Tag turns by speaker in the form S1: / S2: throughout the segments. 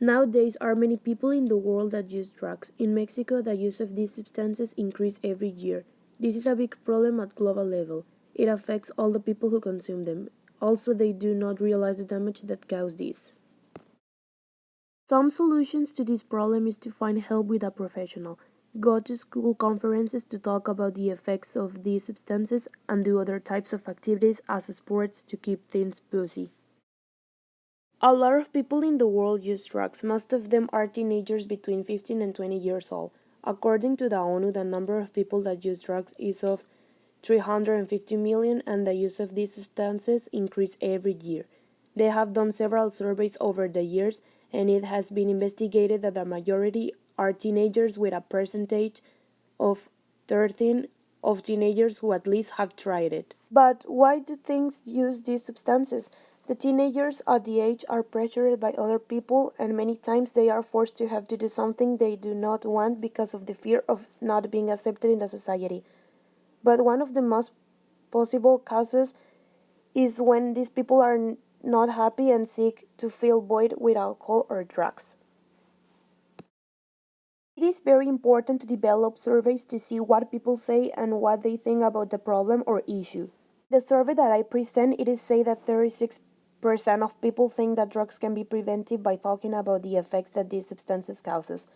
S1: Nowadays are many people in the world that use drugs. In Mexico, the use of these substances increase every year. This is a big problem at global level. It affects all the people who consume them. Also, they do not realize the damage that cause this. Some solutions to this problem is to find help with a professional, go to school conferences to talk about the effects of these substances, and do other types of activities as sports to keep things busy. A lot of people in the world use drugs. Most of them are teenagers between 15 and 20 years old. According to the ONU, the number of people that use drugs is of 350 million, and the use of these substances increase every year. They have done several surveys over the years, and it has been investigated that the majority are teenagers, with a percentage of 13 of teenagers who at least have tried it. But why do teens use these substances? The teenagers at the age are pressured by other people, and many times they are forced to have to do something they do not want because of the fear of not being accepted in the society. But one of the most possible causes is when these people are not happy and seek to fill void with alcohol or drugs. It is very important to develop surveys to see what people say and what they think about the problem or issue. The survey that I present, it is say that 36% of people think that drugs can be prevented by talking about the effects that these substances causes.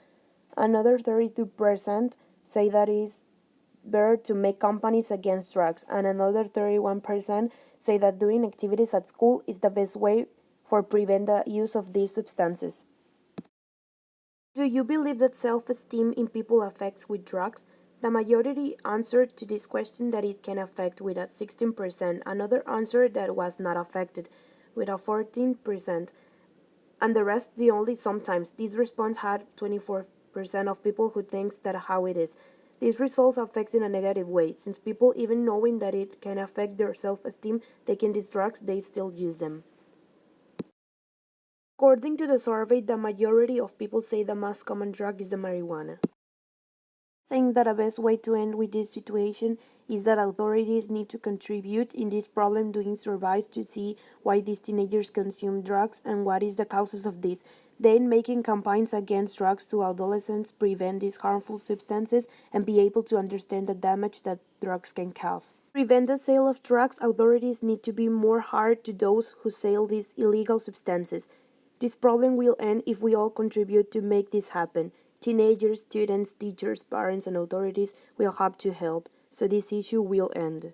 S1: Another 32% say that it is better to make campaigns against drugs, and another 31% say that doing activities at school is the best way for prevent the use of these substances. Do you believe that self-esteem in people affects with drugs? The majority answered to this question that it can affect with a 16%, another answer that was not affected with a 14%, and the rest the only sometimes. This response had 24% of people who thinks that how it is. These results affect in a negative way, since people even knowing that it can affect their self-esteem, taking these drugs, they still use them. According to the survey, the majority of people say the most common drug is the marijuana. I think that the best way to end with this situation is that authorities need to contribute in this problem, doing surveys to see why these teenagers consume drugs and what is the causes of this. Then making campaigns against drugs to adolescents, prevent these harmful substances, and be able to understand the damage that drugs can cause. Prevent the sale of drugs, authorities need to be more hard to those who sell these illegal substances. This problem will end if we all contribute to make this happen. Teenagers, students, teachers, parents, and authorities will have to help, so this issue will end.